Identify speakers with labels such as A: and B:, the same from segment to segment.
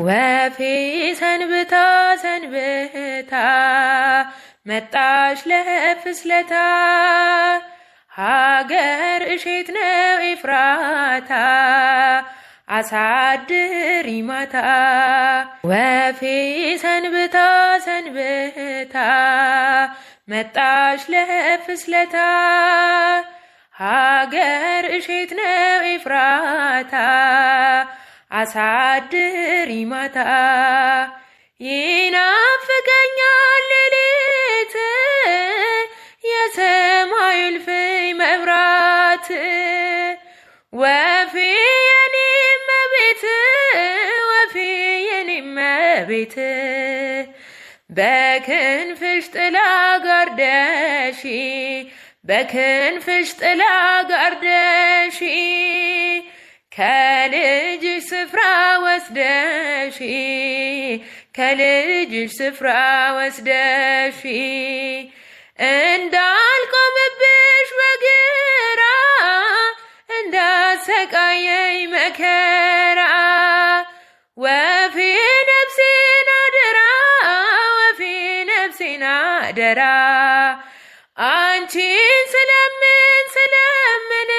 A: ወፌ ሰንብታ ሰንብታ መጣች ለፍስለታ ሀገር እሼት ነው ኤፍራታ አሳድሪ ማታ። ወፌ ሰንብታ ሰንብታ መጣች ለፍስለታ ሀገር እሼት ነው ኤፍራታ አሳድሪ ማታ። ይናፍቀኛል ሌሊት የሰማዩ እልፍኝ መብራት ወፌ የኔ እመቤት ወፌ የኔ እመቤት በክንፍሽ ጥላ ጋርደሽ በክንፍሽ ጥላ ጋርደሽ ከልጅሽ ስፍራ ወስደሽ ከልጅሽ ስፍራ ወስደሽ እንዳልቆምብሽ በግራ እንዳሰቃየኝ መከራ ወፌ ነፍሴን አደራ ወፌ ነፍሴን አደራ አንቺን ስለምን ስለምን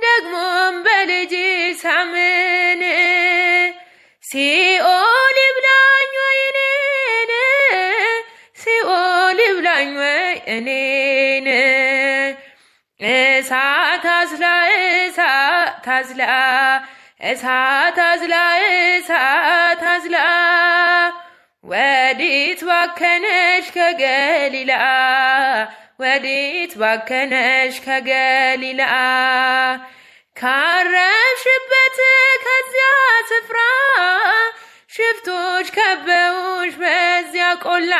A: ደግሞም በልጅሽ ሳምን ሲኦል ይብላኝ ወይ እኔን ሲኦል ይብላኝ ወይ እኔን እሳት አዝላ እሳት አዝላ እሳት አዝላ እሳት አዝላ ወዴት ባከነሽ ከገሊላ ወዴት ባከነሽ ከገሊላ ካረፍሽበት ከዚያ ስፍራ ሽፍቶች ከበውሽ በዚያ ቆላ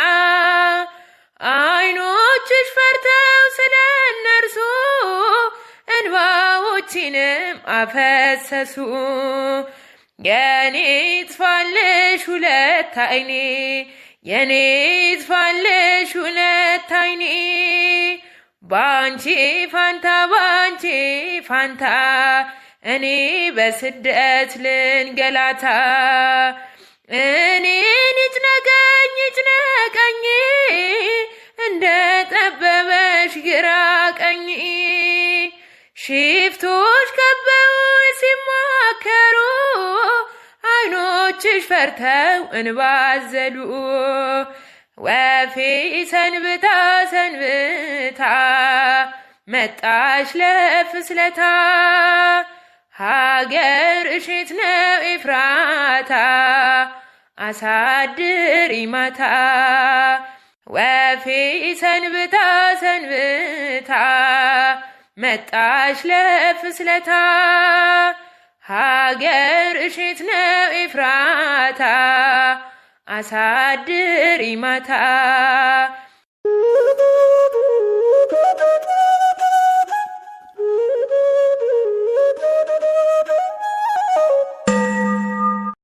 A: አይኖችሽ ፈርተው ስለ እነርሱ እንባዎችንም አፈሰሱ። የኔ ይጥፋልሽ ሁለት አይኔ የኔ ይጥፋልሽ ሁለት አይኔ ባንቺ ፋንታ ባንቺ ፋንታ እኔ በስደት ልንገላታ እኔን ይጭነቀኝ ይጭነቀኝ እንደ ጠበበሽ ግራ ቀኝ ሽፍቶች ከበው ሲማከሩ አይኖችሽ ፈርተው እንባዘሉ ወፌ ሰንብታ ሰንብታ መጣች ለፍስለታ ሀገር እሼት ነው ኤፍራታ አሳድሪ ማታ። ወፌ ሰንብታ ሰንብታ መጣች ለፍስለታ ሀገር እሼት ነው ኤፍራታ አሳድሪ ማታ።